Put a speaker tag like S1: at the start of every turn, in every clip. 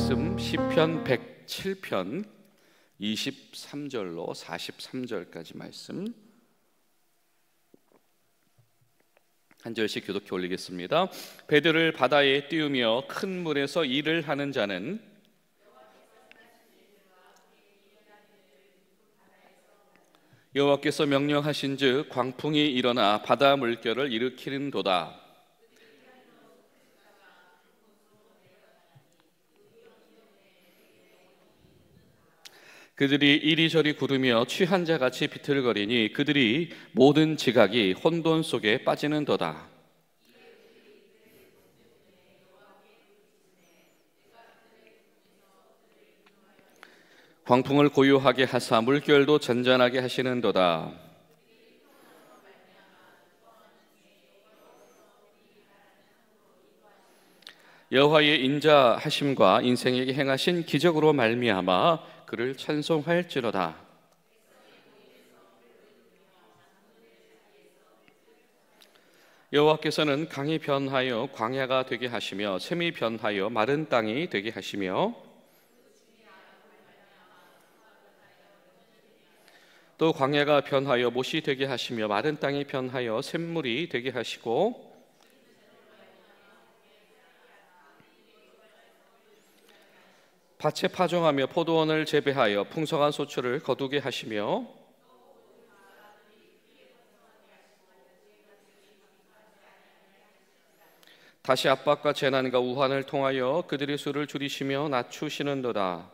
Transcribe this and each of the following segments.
S1: 말씀 시편 107편 23절로 43절까지 말씀 한 절씩 교독해 올리겠습니다. 배들을 바다에 띄우며 큰 물에서 일을 하는 자는 여호와께서 명령하신즉 광풍이 일어나 바다 물결을 일으키는도다. 그들이 이리저리 구르며 취한 자같이 비틀거리니 그들이 모든 지각이 혼돈 속에 빠지는도다. 광풍을 고요하게 하사 물결도 잔잔하게 하시는도다. 여호와의 인자하심과 인생에게 행하신 기적으로 말미암아 그를 찬송할지로다. 여호와께서는 강이 변하여 광야가 되게 하시며 샘이 변하여 마른 땅이 되게 하시며 또 광야가 변하여 못이 되게 하시며 마른 땅이 변하여 샘물이 되게 하시고 밭에 파종하며 포도원을 재배하여 풍성한 소출을 거두게 하시며 다시 압박과 재난과 우환을 통하여 그들의 수를 줄이시며 낮추시는도다.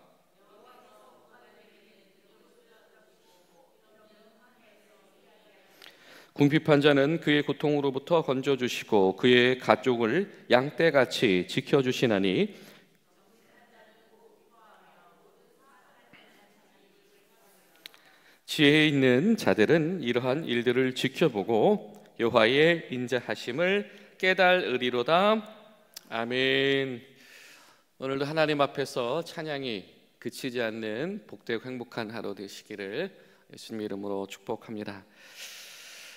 S1: 궁핍한 자는 그의 고통으로부터 건져주시고 그의 가족을 양떼같이 지켜주시나니 지혜 있는 자들은 이러한 일들을 지켜보고 여호와의 인자하심을 깨달으리로다. 아멘. 오늘도 하나님 앞에서 찬양이 그치지 않는 복되고 행복한 하루 되시기를 예수님 이름으로 축복합니다.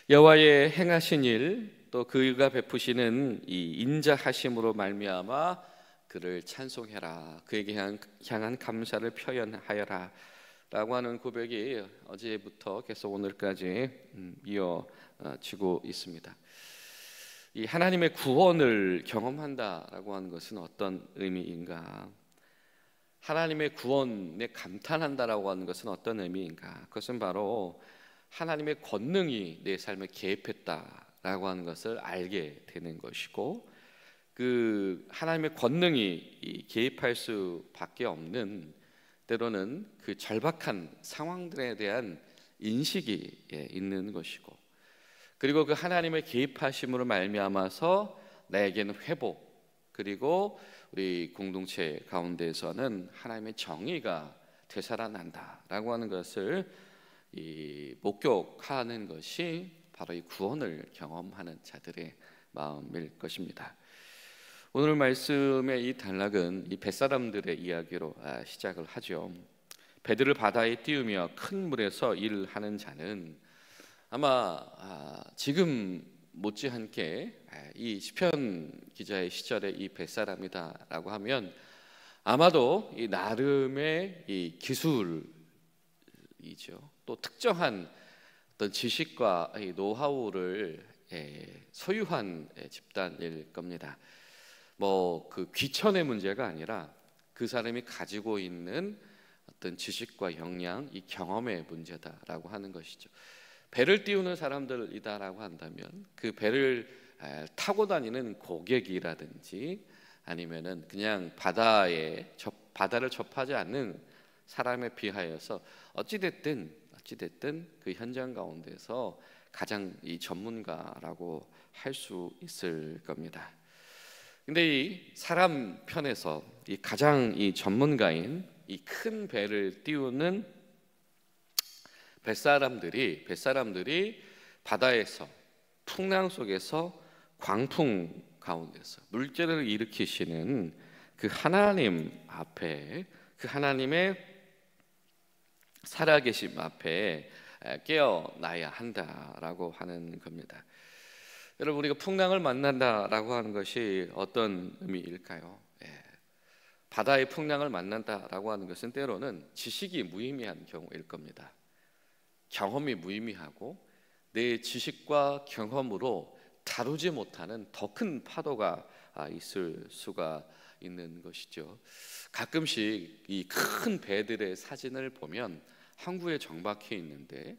S1: 여호와의 행하신 일, 또 그가 베푸시는 이 인자하심으로 말미암아 그를 찬송해라, 그에게 향한 감사를 표현하여라 라고 하는 고백이 어제부터 계속 오늘까지 이어지고 있습니다. 이 하나님의 구원을 경험한다라고 하는 것은 어떤 의미인가? 하나님의 구원에 감탄한다라고 하는 것은 어떤 의미인가? 그것은 바로 하나님의 권능이 내 삶에 개입했다라고 하는 것을 알게 되는 것이고, 그 하나님의 권능이 개입할 수밖에 없는 때로는 그 절박한 상황들에 대한 인식이 있는 것이고, 그리고 그 하나님의 개입하심으로 말미암아서 나에게는 회복, 그리고 우리 공동체 가운데에서는 하나님의 정의가 되살아난다라고 하는 것을 목격하는 것이 바로 이 구원을 경험하는 자들의 마음일 것입니다. 오늘 말씀의 이 단락은 이 뱃사람들의 이야기로 시작을 하죠. 배들을 바다에 띄우며 큰 물에서 일을 하는 자는 아마 지금 못지않게 이 시편 기자의 시절의 이 뱃사람이다라고 하면 아마도 이 나름의 이 기술이죠. 또 특정한 어떤 지식과 이 노하우를 소유한 집단일 겁니다. 뭐 그 귀천의 문제가 아니라 그 사람이 가지고 있는 어떤 지식과 역량, 이 경험의 문제다라고 하는 것이죠. 배를 띄우는 사람들이다라고 한다면 그 배를 타고 다니는 고객이라든지 아니면은 그냥 바다를 접하지 않는 사람에 비하여서 어찌됐든 그 현장 가운데서 가장 이 전문가라고 할 수 있을 겁니다. 근데 이 사람 편에서 이 가장 이 전문가인 이 큰 배를 띄우는 뱃사람들이 바다에서 풍랑 속에서 광풍 가운데서 물결을 일으키시는 그 하나님 앞에, 그 하나님의 살아계심 앞에 깨어나야 한다라고 하는 겁니다. 여러분, 우리가 풍랑을 만난다라고 하는 것이 어떤 의미일까요? 바다의 풍랑을 만난다라고 하는 것은 때로는 지식이 무의미한 경우일 겁니다. 경험이 무의미하고 내 지식과 경험으로 다루지 못하는 더 큰 파도가 있을 수가 있는 것이죠. 가끔씩 이 큰 배들의 사진을 보면 항구에 정박해 있는데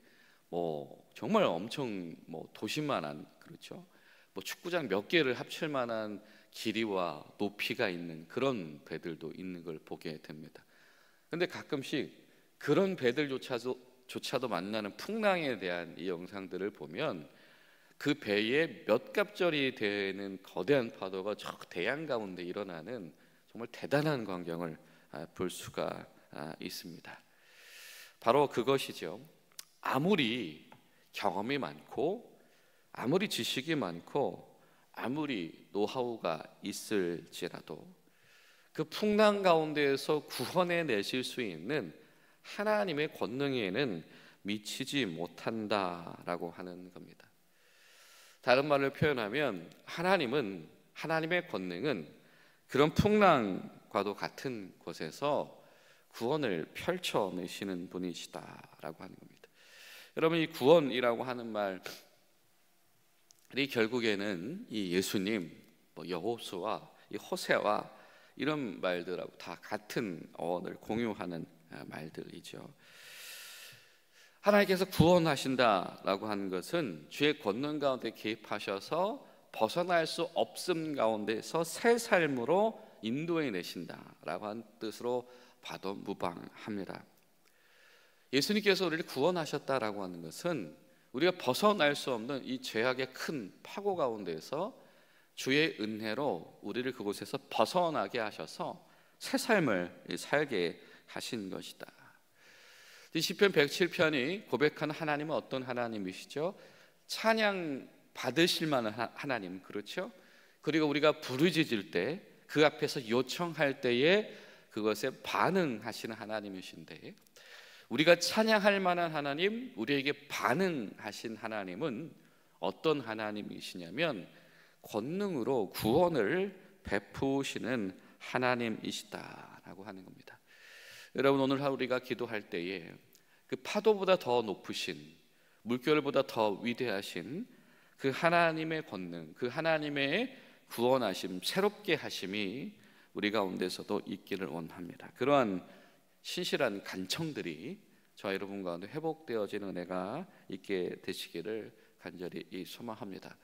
S1: 정말 엄청 도시만한, 그렇죠, 축구장 몇 개를 합칠 만한 길이와 높이가 있는 그런 배들도 있는 걸 보게 됩니다. 그런데 가끔씩 그런 배들조차도 만나는 풍랑에 대한 이 영상들을 보면 그 배에 몇 갑절이 되는 거대한 파도가 저 대양 가운데 일어나는 정말 대단한 광경을 볼 수가 있습니다. 바로 그것이죠. 아무리 경험이 많고 아무리 지식이 많고 아무리 노하우가 있을지라도 그 풍랑 가운데에서 구원해 내실 수 있는 하나님의 권능에는 미치지 못한다라고 하는 겁니다. 다른 말로 표현하면 하나님의 권능은 그런 풍랑과도 같은 곳에서 구원을 펼쳐내시는 분이시다라고 하는 겁니다. 여러분, 이 구원이라고 하는 말이 결국에는 이 예수님, 여호수아, 이 호세와 이런 말들하고 다 같은 어원을 공유하는 말들이죠. 하나님께서 구원하신다라고 하는 것은 주의 권능 가운데 개입하셔서 벗어날 수 없음 가운데서 새 삶으로 인도해 내신다라고 하는 뜻으로 봐도 무방합니다. 예수님께서 우리를 구원하셨다라고 하는 것은 우리가 벗어날 수 없는 이 죄악의 큰 파고 가운데서 주의 은혜로 우리를 그곳에서 벗어나게 하셔서 새 삶을 살게 하신 것이다. 시편 107편이 고백하는 하나님은 어떤 하나님이시죠? 찬양 받으실 만한 하나님, 그렇죠? 그리고 우리가 부르짖을 때, 그 앞에서 요청할 때에 그것에 반응하시는 하나님이신데, 우리가 찬양할 만한 하나님, 우리에게 반응하신 하나님은 어떤 하나님이시냐면 권능으로 구원을 베푸시는 하나님이시다라고 하는 겁니다. 여러분, 오늘 하루 우리가 기도할 때에 그 파도보다 더 높으신, 물결보다 더 위대하신 그 하나님의 권능, 그 하나님의 구원하심, 새롭게 하심이 우리 가운데서도 있기를 원합니다. 그러한 신실한 간청들이 저와 여러분 가운데 회복되어지는 은혜가 있게 되시기를 간절히 소망합니다.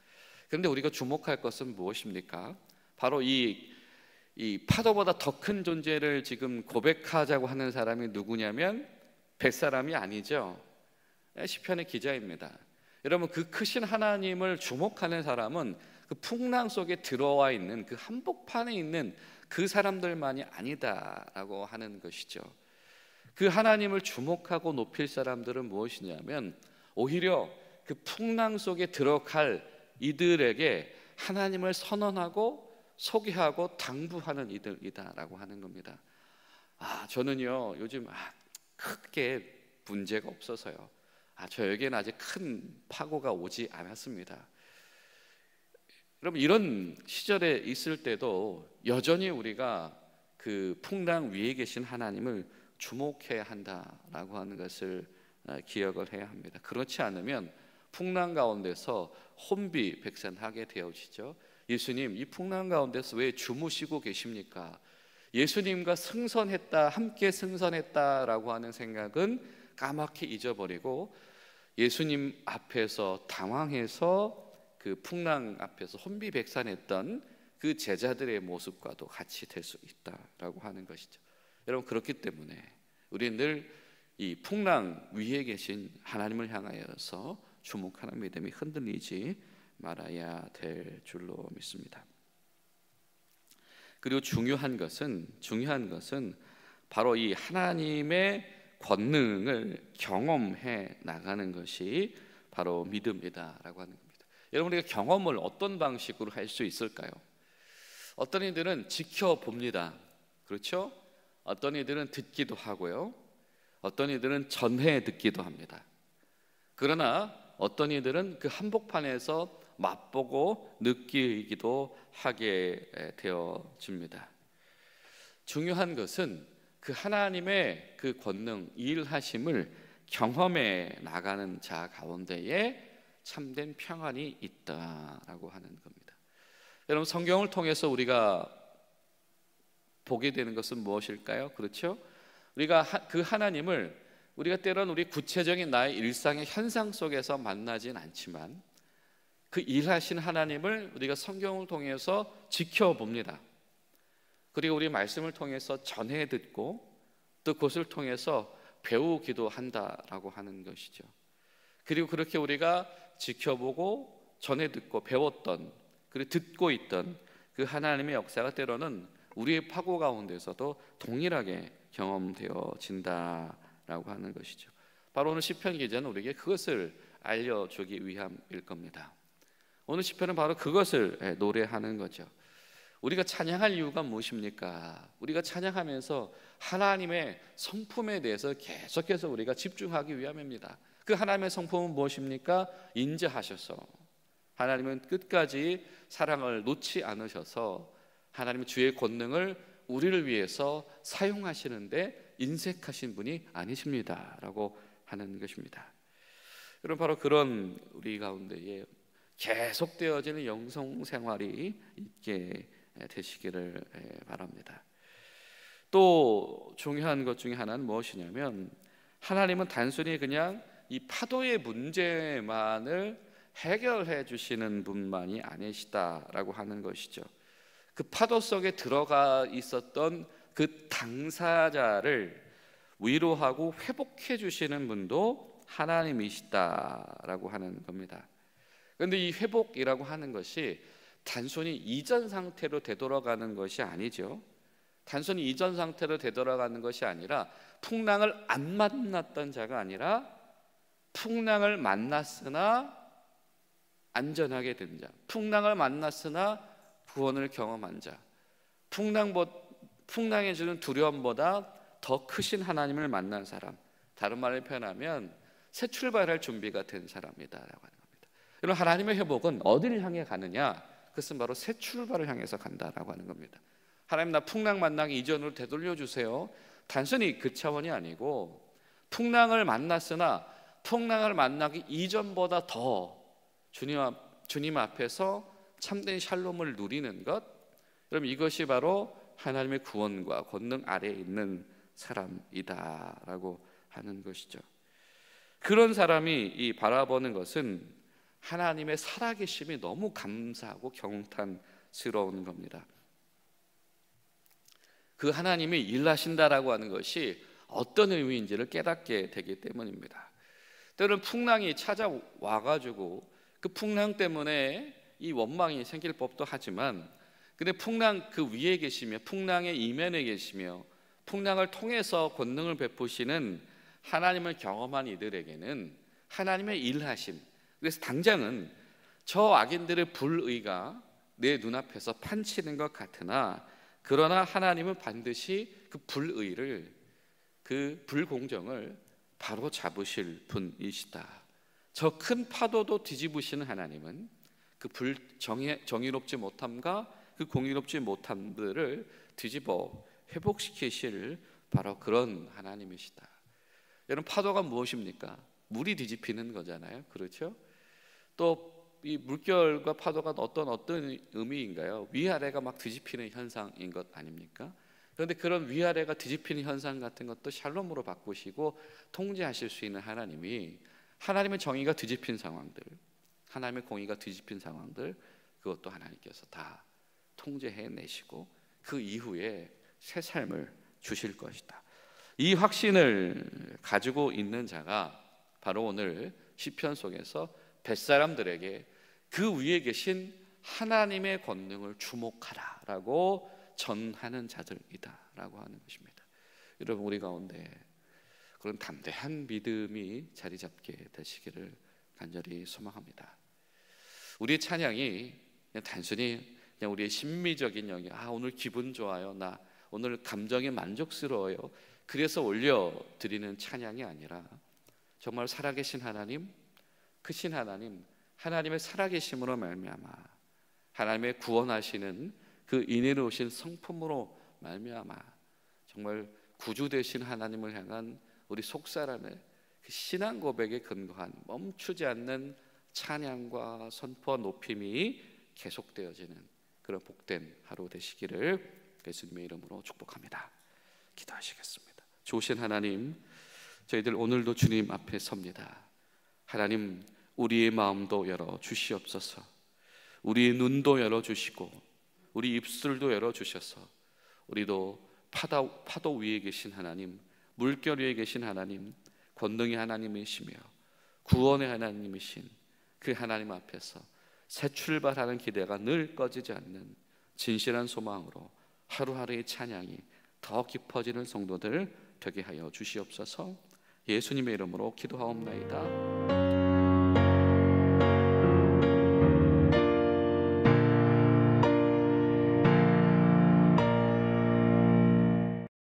S1: 그런데 우리가 주목할 것은 무엇입니까? 바로 이 파도보다 더 큰 존재를 지금 고백하자고 하는 사람이 누구냐면 뱃사람이 아니죠. 시편의 기자입니다. 여러분, 그 크신 하나님을 주목하는 사람은 그 풍랑 속에 들어와 있는 그 한복판에 있는 그 사람들만이 아니다라고 하는 것이죠. 그 하나님을 주목하고 높일 사람들은 무엇이냐면 오히려 그 풍랑 속에 들어갈 이들에게 하나님을 선언하고 소개하고 당부하는 이들이다라고 하는 겁니다. 저는요 요즘 크게 문제가 없어서요, 저에게는 아직 큰 파고가 오지 않았습니다. 여러분, 이런 시절에 있을 때도 여전히 우리가 그 풍랑 위에 계신 하나님을 주목해야 한다라고 하는 것을 기억을 해야 합니다. 그렇지 않으면 풍랑 가운데서 혼비백산하게 되어지죠. 예수님, 이 풍랑 가운데서 왜 주무시고 계십니까? 예수님과 함께 승선했다라고 하는 생각은 까맣게 잊어버리고 예수님 앞에서 당황해서 그 풍랑 앞에서 혼비백산했던 그 제자들의 모습과도 같이 될 수 있다라고 하는 것이죠. 여러분, 그렇기 때문에 우리는 늘 이 풍랑 위에 계신 하나님을 향하여서 주목하는 믿음이 흔들리지 말아야 될 줄로 믿습니다. 그리고 중요한 것은 바로 이 하나님의 권능을 경험해 나가는 것이 바로 믿음이다라고 하는 겁니다. 여러분, 우리가 경험을 어떤 방식으로 할 수 있을까요? 어떤 이들은 지켜봅니다. 그렇죠? 어떤 이들은 듣기도 하고요, 어떤 이들은 전해 듣기도 합니다. 그러나 어떤 이들은 그 한복판에서 맛보고 느끼기도 하게 되어집니다. 중요한 것은 그 하나님의 그 권능, 일하심을 경험해 나가는 자 가운데에 참된 평안이 있다라고 하는 겁니다. 여러분, 성경을 통해서 우리가 보게 되는 것은 무엇일까요? 그렇죠? 우리가 그 하나님을 우리가 때로는 우리 구체적인 나의 일상의 현상 속에서 만나진 않지만 그 일하신 하나님을 우리가 성경을 통해서 지켜봅니다. 그리고 우리 말씀을 통해서 전해 듣고 또 그것을 통해서 배우기도 한다라고 하는 것이죠. 그리고 그렇게 우리가 지켜보고 전해 듣고 배웠던, 그리고 듣고 있던 그 하나님의 역사가 때로는 우리의 파고 가운데서도 동일하게 경험되어진다라고 하는 것이죠. 바로 오늘 시편 기자는 우리에게 그것을 알려주기 위함일 겁니다. 오늘 시편은 바로 그것을 노래하는 거죠. 우리가 찬양할 이유가 무엇입니까? 우리가 찬양하면서 하나님의 성품에 대해서 계속해서 우리가 집중하기 위함입니다. 그 하나님의 성품은 무엇입니까? 인자하셔서 하나님은 끝까지 사랑을 놓지 않으셔서 하나님의 주의 권능을 우리를 위해서 사용하시는데 인색하신 분이 아니십니다 라고 하는 것입니다. 여러분, 바로 그런 우리 가운데에 계속되어지는 영성 생활이 있게 되시기를 바랍니다. 또 중요한 것 중에 하나는 무엇이냐면 하나님은 단순히 그냥 이 파도의 문제만을 해결해 주시는 분만이 아니시다라고 하는 것이죠. 그 파도 속에 들어가 있었던 그 당사자를 위로하고 회복해 주시는 분도 하나님이시다라고 하는 겁니다. 그런데 이 회복이라고 하는 것이 단순히 이전 상태로 되돌아가는 것이 아니죠. 단순히 이전 상태로 되돌아가는 것이 아니라 풍랑을 안 만났던 자가 아니라 풍랑을 만났으나 안전하게 된 자, 풍랑을 만났으나 구원을 경험한 자, 풍랑에 주는 두려움보다 더 크신 하나님을 만난 사람, 다른 말로 표현하면 새 출발할 준비가 된 사람이다라고 하는 겁니다. 여러분, 하나님의 회복은 어디를 향해 가느냐? 그것은 바로 새 출발을 향해서 간다라고 하는 겁니다. 하나님, 나 풍랑 만나기 이전으로 되돌려 주세요. 단순히 그 차원이 아니고 풍랑을 만났으나 풍랑을 만나기 이전보다 더 주님 앞에서 참된 샬롬을 누리는 것, 그럼 이것이 바로 하나님의 구원과 권능 아래에 있는 사람이다라고 하는 것이죠. 그런 사람이 이 바라보는 것은 하나님의 살아계심이 너무 감사하고 경탄스러운 겁니다. 그 하나님이 일하신다라고 하는 것이 어떤 의미인지를 깨닫게 되기 때문입니다. 때로는 풍랑이 찾아와가지고 그 풍랑 때문에 이 원망이 생길 법도 하지만, 근데 풍랑 그 위에 계시며 풍랑의 이면에 계시며 풍랑을 통해서 권능을 베푸시는 하나님을 경험한 이들에게는 하나님의 일하심, 그래서 당장은 저 악인들의 불의가 내 눈앞에서 판치는 것 같으나, 그러나 하나님은 반드시 그 불의를, 그 불공정을 바로 잡으실 분이시다. 저 큰 파도도 뒤집으시는 하나님은 그 정의롭지 못함과 그 공의롭지 못함들을 뒤집어 회복시키실 바로 그런 하나님이시다. 여러분, 파도가 무엇입니까? 물이 뒤집히는 거잖아요. 그렇죠? 또 이 물결과 파도가 어떤 의미인가요? 위아래가 막 뒤집히는 현상인 것 아닙니까? 그런데 그런 위아래가 뒤집히는 현상 같은 것도 샬롬으로 바꾸시고 통제하실 수 있는 하나님이, 하나님의 정의가 뒤집힌 상황들, 하나님의 공의가 뒤집힌 상황들, 그것도 하나님께서 다 통제해내시고 그 이후에 새 삶을 주실 것이다. 이 확신을 가지고 있는 자가 바로 오늘 시편 속에서 벳사람들에게 그 위에 계신 하나님의 권능을 주목하라라고 전하는 자들이다라고 하는 것입니다. 여러분, 우리 가운데 그런 담대한 믿음이 자리 잡게 되시기를 간절히 소망합니다. 우리의 찬양이 그냥 단순히 그냥 우리의 심미적인 영역, 오늘 기분 좋아요, 나 오늘 감정이 만족스러워요, 그래서 올려드리는 찬양이 아니라 정말 살아계신 하나님, 크신 하나님, 하나님의 살아계심으로 말미암아 하나님의 구원하시는 그 인애로우신 성품으로 말미암아 정말 구주 되신 하나님을 향한 우리 속사람의 그 신앙 고백에 근거한 멈추지 않는 찬양과 선포와 높임이 계속되어지는 그런 복된 하루 되시기를 예수님의 이름으로 축복합니다. 기도하시겠습니다. 좋으신 하나님, 저희들 오늘도 주님 앞에 섭니다. 하나님, 우리의 마음도 열어 주시옵소서. 우리의 눈도 열어 주시고 우리 입술도 열어 주셔서 우리도 파도 위에 계신 하나님, 물결 위에 계신 하나님, 권능의 하나님이시며 구원의 하나님이신 그 하나님 앞에서 새 출발하는 기대가 늘 꺼지지 않는 진실한 소망으로 하루하루의 찬양이 더 깊어지는 성도들 되게 하여 주시옵소서. 예수님의 이름으로 기도하옵나이다.